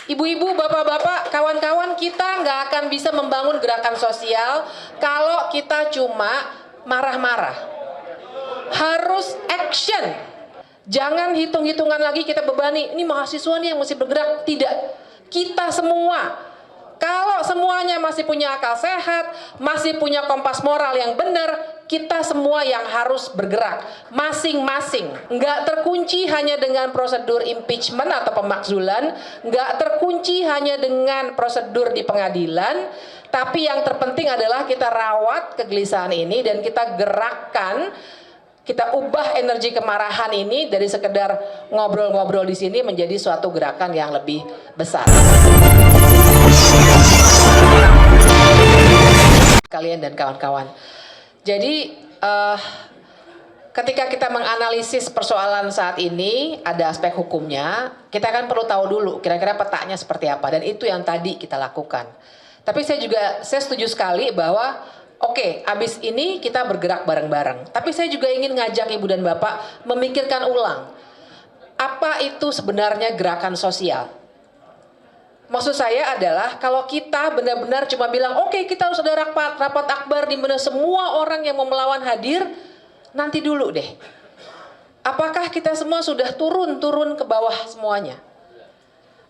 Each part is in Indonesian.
Ibu-ibu, bapak-bapak, kawan-kawan, kita nggak akan bisa membangun gerakan sosial kalau kita cuma marah-marah. Harus action. Jangan hitung-hitungan lagi kita bebani, ini mahasiswa nih yang mesti bergerak. Tidak. Kita semua. Kalau semuanya masih punya akal sehat, masih punya kompas moral yang benar, kita semua yang harus bergerak masing-masing. Nggak terkunci hanya dengan prosedur impeachment atau pemakzulan, nggak terkunci hanya dengan prosedur di pengadilan, tapi yang terpenting adalah kita rawat kegelisahan ini dan kita gerakkan, kita ubah energi kemarahan ini dari sekedar ngobrol-ngobrol di sini menjadi suatu gerakan yang lebih besar. Kalian dan kawan-kawan. Jadi ketika kita menganalisis persoalan saat ini, ada aspek hukumnya, kita kan perlu tahu dulu kira-kira petanya seperti apa, dan itu yang tadi kita lakukan. Tapi saya setuju sekali bahwa oke, abis ini kita bergerak bareng-bareng. Tapi saya juga ingin ngajak Ibu dan Bapak memikirkan ulang, apa itu sebenarnya gerakan sosial? Maksud saya adalah kalau kita benar-benar cuma bilang oke, kita harus ada rapat akbar di mana semua orang yang mau melawan hadir, nanti dulu deh. Apakah kita semua sudah turun ke bawah semuanya?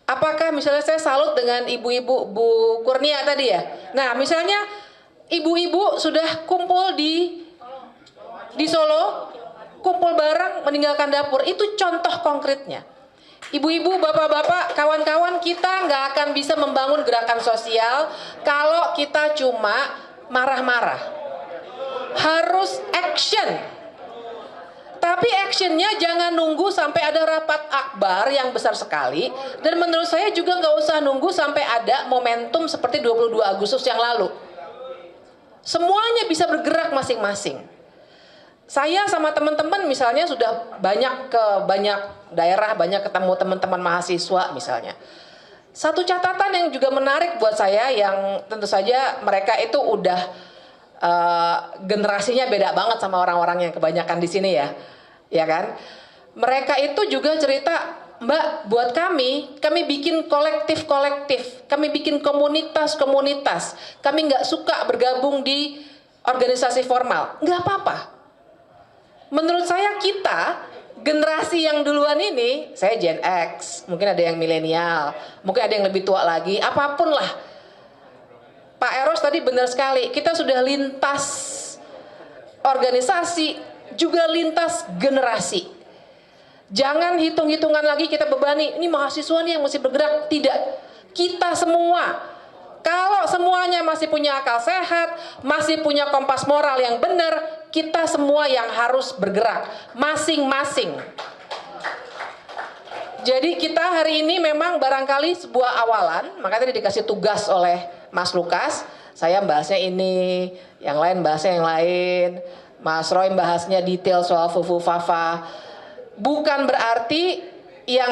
Apakah misalnya saya salut dengan ibu-ibu, Bu Kurnia tadi ya. Nah, misalnya ibu-ibu sudah kumpul di Solo, kumpul bareng meninggalkan dapur, itu contoh konkretnya. Ibu-ibu, bapak-bapak, kawan-kawan, kita nggak akan bisa membangun gerakan sosial kalau kita cuma marah-marah. Harus action. Tapi actionnya jangan nunggu sampai ada rapat akbar yang besar sekali. Dan menurut saya juga nggak usah nunggu sampai ada momentum seperti 22 Agustus yang lalu. Semuanya bisa bergerak masing-masing. Saya sama teman-teman misalnya sudah banyak ke banyak daerah, banyak ketemu teman-teman mahasiswa misalnya. Satu catatan yang juga menarik buat saya, yang tentu saja mereka itu udah generasinya beda banget sama orang-orang yang kebanyakan di sini ya kan? Mereka itu juga cerita, Mbak, buat kami bikin kolektif, kami bikin komunitas, kami nggak suka bergabung di organisasi formal, nggak apa-apa. Menurut saya kita, generasi yang duluan ini, saya Gen X, mungkin ada yang milenial, mungkin ada yang lebih tua lagi, apapun lah. Pak Eros tadi benar sekali, kita sudah lintas organisasi, juga lintas generasi. Jangan hitung-hitungan lagi kita bebani, ini mahasiswa nih yang mesti bergerak. Tidak, kita semua. Kalau semuanya masih punya akal sehat, masih punya kompas moral yang benar, kita semua yang harus bergerak masing-masing. Jadi kita hari ini memang barangkali sebuah awalan, makanya tadi dikasih tugas oleh Mas Lukas, saya bahasnya ini, yang lain bahasnya yang lain, Mas Roy bahasnya detail soal Fufu Fafa. Bukan berarti yang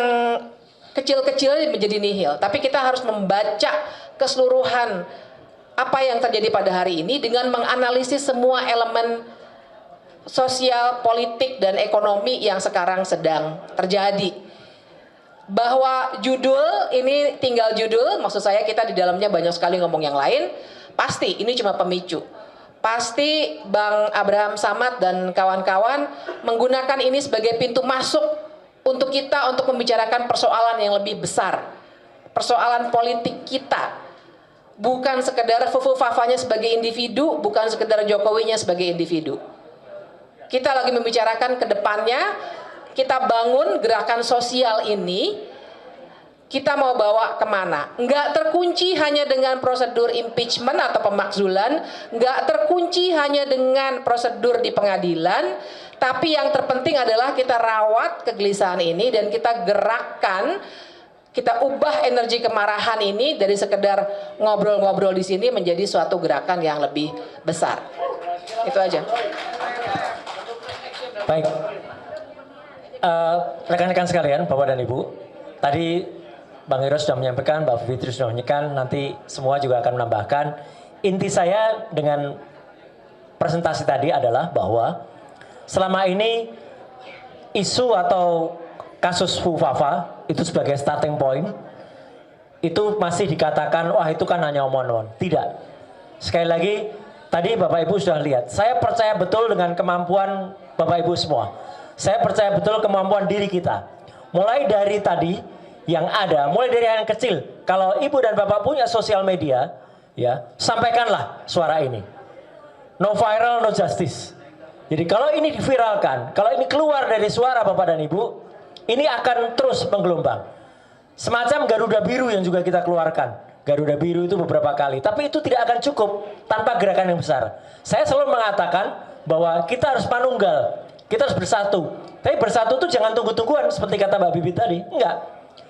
kecil-kecil menjadi nihil, tapi kita harus membaca keseluruhan apa yang terjadi pada hari ini dengan menganalisis semua elemen sosial, politik, dan ekonomi yang sekarang sedang terjadi. Bahwa judul ini tinggal judul, maksud saya kita di dalamnya banyak sekali ngomong yang lain, pasti ini cuma pemicu. Pasti Bang Abraham Samad dan kawan-kawan menggunakan ini sebagai pintu masuk untuk kita untuk membicarakan persoalan yang lebih besar, persoalan politik kita. Bukan sekedar Fufu Fafanya sebagai individu, bukan sekedar Jokowinya sebagai individu. Kita lagi membicarakan ke depannya, kita bangun gerakan sosial ini, kita mau bawa kemana? Nggak terkunci hanya dengan prosedur impeachment atau pemakzulan, nggak terkunci hanya dengan prosedur di pengadilan, tapi yang terpenting adalah kita rawat kegelisahan ini dan kita gerakkan, kita ubah energi kemarahan ini dari sekedar ngobrol-ngobrol di sini menjadi suatu gerakan yang lebih besar. Itu aja. Baik, rekan-rekan sekalian, Bapak dan Ibu, tadi Bang Eros sudah menyampaikan, Mbak Fitri sudah menyampaikan, nanti semua juga akan menambahkan. Inti saya dengan presentasi tadi adalah bahwa selama ini isu atau kasus Fufafa itu sebagai starting point itu masih dikatakan wah itu kan hanya omong-omong. Tidak. Sekali lagi tadi Bapak Ibu sudah lihat, saya percaya betul dengan kemampuan Bapak Ibu semua. Saya percaya betul kemampuan diri kita. Mulai dari tadi yang ada, mulai dari yang kecil. Kalau Ibu dan Bapak punya sosial media, ya, sampaikanlah suara ini. No viral, no justice. Jadi kalau ini diviralkan, kalau ini keluar dari suara Bapak dan Ibu, ini akan terus menggelombang. Semacam Garuda Biru yang juga kita keluarkan. Garuda Biru itu beberapa kali. Tapi itu tidak akan cukup tanpa gerakan yang besar. Saya selalu mengatakan bahwa kita harus manunggal. Kita harus bersatu. Tapi bersatu itu jangan tunggu-tungguan seperti kata Mbak Bibi tadi. Enggak.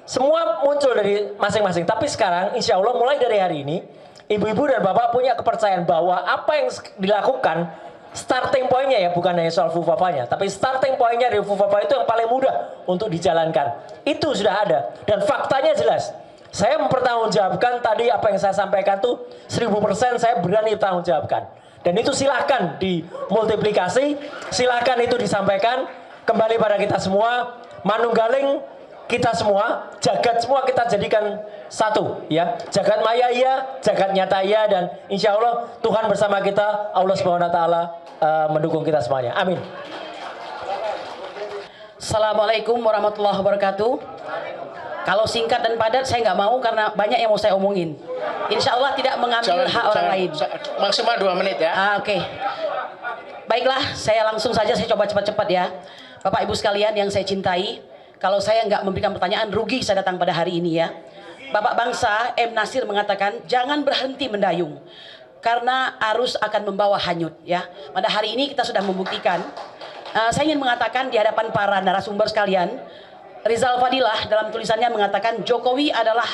Semua muncul dari masing-masing. Tapi sekarang insya Allah mulai dari hari ini, ibu-ibu dan bapak punya kepercayaan bahwa apa yang dilakukan, starting pointnya ya, bukan hanya soal Fufafanya, tapi starting pointnya dari Fufafa itu yang paling mudah untuk dijalankan. Itu sudah ada dan faktanya jelas. Saya mempertanggungjawabkan tadi apa yang saya sampaikan tuh 1000% saya berani bertanggungjawabkan. Dan itu silahkan dimultiplikasi, silahkan itu disampaikan kembali pada kita semua, manunggaling kita semua, jagat semua kita jadikan satu, ya. Jagat maya iya, jagat nyata iya, dan insya Allah Tuhan bersama kita, Allah Subhanahu Wa Taala mendukung kita semuanya. Amin. Assalamualaikum warahmatullahi wabarakatuh. Kalau singkat dan padat saya nggak mau karena banyak yang mau saya omongin. Insya Allah tidak mengambil hak orang lain. Maksimal 2 menit ya. Oke. Baiklah, saya langsung saja, saya coba cepat-cepat ya. Bapak Ibu sekalian yang saya cintai, kalau saya nggak memberikan pertanyaan, rugi saya datang pada hari ini ya. Bapak bangsa M. Nasir mengatakan, jangan berhenti mendayung. Karena arus akan membawa hanyut ya. Pada hari ini kita sudah membuktikan. Saya ingin mengatakan di hadapan para narasumber sekalian, Rizal Fadilah dalam tulisannya mengatakan Jokowi adalah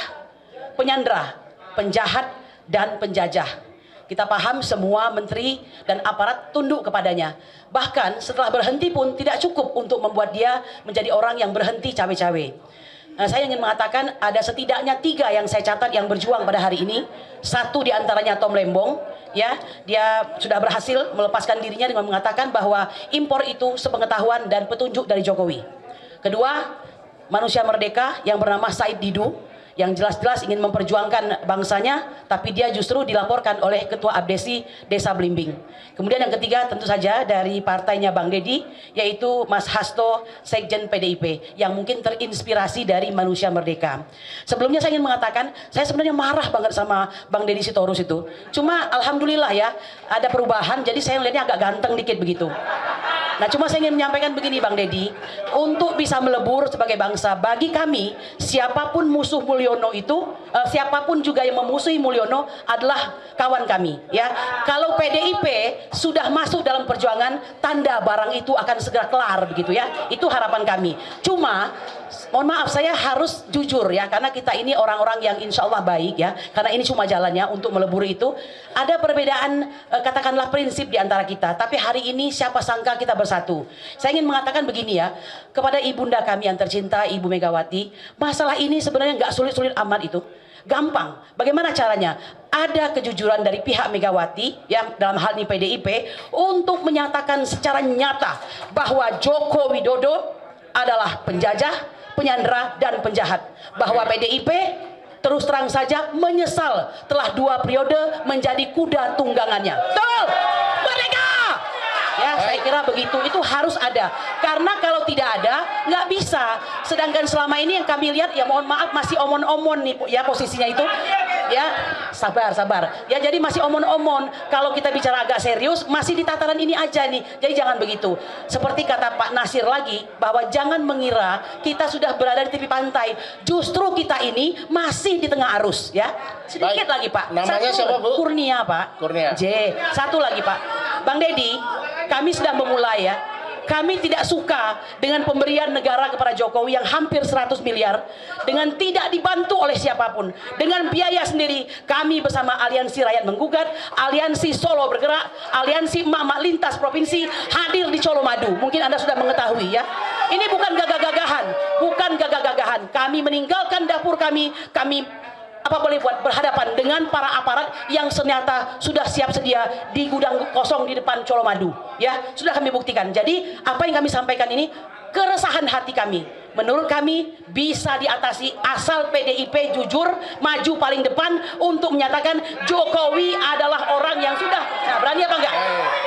penyandra, penjahat, dan penjajah. Kita paham semua menteri dan aparat tunduk kepadanya. Bahkan setelah berhenti pun tidak cukup untuk membuat dia menjadi orang yang berhenti cawe-cawe. Saya ingin mengatakan ada setidaknya 3 yang saya catat yang berjuang pada hari ini. 1 diantaranya Tom Lembong, ya, dia sudah berhasil melepaskan dirinya dengan mengatakan bahwa impor itu sepengetahuan dan petunjuk dari Jokowi. Kedua, manusia merdeka yang bernama Said Didu, yang jelas-jelas ingin memperjuangkan bangsanya, tapi dia justru dilaporkan oleh Ketua Abdesi Desa Blimbing. Kemudian yang ketiga tentu saja dari partainya Bang Deddy, yaitu Mas Hasto, Sekjen PDIP, yang mungkin terinspirasi dari manusia merdeka. Sebelumnya saya ingin mengatakan, saya sebenarnya marah banget sama Bang Deddy Sitorus itu. Cuma alhamdulillah ya, ada perubahan, jadi saya melihatnya agak ganteng dikit begitu. Nah, cuma saya ingin menyampaikan begini Bang Deddy, untuk bisa melebur sebagai bangsa, bagi kami siapapun musuh Mulyono itu, siapapun juga yang memusuhi Mulyono adalah kawan kami ya. Kalau PDIP sudah masuk dalam perjuangan, tanda barang itu akan segera kelar begitu ya. Itu harapan kami. Cuma mohon maaf, saya harus jujur ya, karena kita ini orang-orang yang insya Allah baik ya, karena ini cuma jalannya untuk melebur itu. Ada perbedaan katakanlah prinsip di antara kita, tapi hari ini siapa sangka kita bersatu. Saya ingin mengatakan begini ya, kepada ibunda kami yang tercinta Ibu Megawati, masalah ini sebenarnya nggak sulit-sulit amat itu. Gampang. Bagaimana caranya? Ada kejujuran dari pihak Megawati yang dalam hal ini PDIP untuk menyatakan secara nyata bahwa Joko Widodo adalah penjajah, penyandera, dan penjahat. Bahwa PDIP terus terang saja menyesal telah 2 periode menjadi kuda tunggangannya. Betul! Merdeka! Ya, saya kira begitu. Itu harus ada. Karena kalau tidak ada, nggak bisa. Sedangkan selama ini yang kami lihat, ya mohon maaf, masih omon-omon nih ya posisinya itu. Ya, sabar. Ya, jadi masih omon-omon. Kalau kita bicara agak serius, masih di tataran ini aja nih. Jadi jangan begitu. Seperti kata Pak Nasir lagi, bahwa jangan mengira kita sudah berada di tepi pantai. Justru kita ini masih di tengah arus. Ya, sedikit lagi Pak. Namanya siapa Bu? Kurnia Pak. Kurnia. J. Satu lagi Pak. Bang Deddy, kami sudah memulai ya. Kami tidak suka dengan pemberian negara kepada Jokowi yang hampir 100 miliar dengan tidak dibantu oleh siapapun, dengan biaya sendiri. Kami bersama Aliansi Rakyat Menggugat, Aliansi Solo Bergerak, Aliansi Emak-Emak Lintas Provinsi hadir di Colomadu. Mungkin Anda sudah mengetahui ya. Ini bukan gagah-gagahan. Kami meninggalkan dapur kami apa boleh buat berhadapan dengan para aparat yang ternyata sudah siap sedia di gudang kosong di depan Colomadu ya, sudah kami buktikan. Jadi apa yang kami sampaikan ini keresahan hati kami, menurut kami bisa diatasi asal PDIP jujur maju paling depan untuk menyatakan Jokowi adalah orang yang sudah. Nah, berani apa enggak?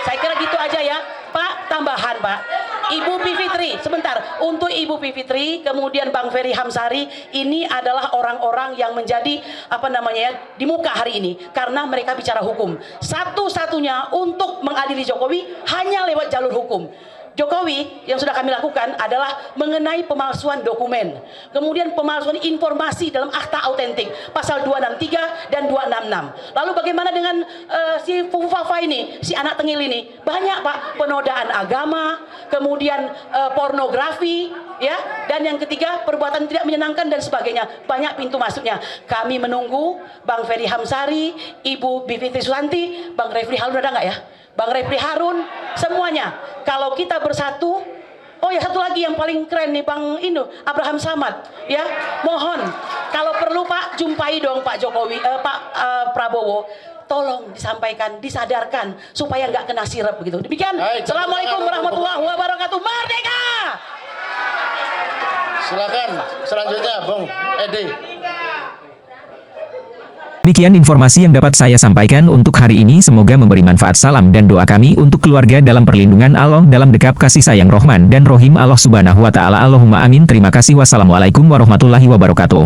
Saya kira gitu aja ya. Pak, tambahan Pak. Ibu Bivitri, sebentar. Untuk Ibu Bivitri, kemudian Bang Ferry Hamsari, ini adalah orang-orang yang menjadi di muka hari ini karena mereka bicara hukum. Satu-satunya untuk mengadili Jokowi hanya lewat jalur hukum. Jokowi yang sudah kami lakukan adalah mengenai pemalsuan dokumen, kemudian pemalsuan informasi dalam akta autentik pasal 263 dan 266. Lalu bagaimana dengan si Fufu Fafa ini, si anak tengil ini? Banyak Pak, penodaan agama, kemudian pornografi, ya, dan yang ketiga perbuatan tidak menyenangkan dan sebagainya. Banyak pintu masuknya. Kami menunggu Bang Ferry Hamsari, Ibu Bivitri Susanti, Bang Refli Harun ada nggak ya? Bang Refli Harun, semuanya. Kalau kita bersatu, oh ya satu lagi yang paling keren nih Bang Abraham Samad, ya. Mohon kalau perlu Pak jumpai dong Pak Jokowi, Pak Prabowo. Tolong disampaikan, disadarkan supaya nggak kena sirep begitu. Demikian. Assalamualaikum warahmatullahi wabarakatuh. Merdeka! Silakan selanjutnya Bung Edi. Demikian informasi yang dapat saya sampaikan untuk hari ini. Semoga memberi manfaat. Salam dan doa kami untuk keluarga dalam perlindungan Allah, dalam dekap kasih sayang Rahman dan Rohim Allah Subhanahu wa Ta'ala. Allahumma amin. Terima kasih. Wassalamualaikum warahmatullahi wabarakatuh.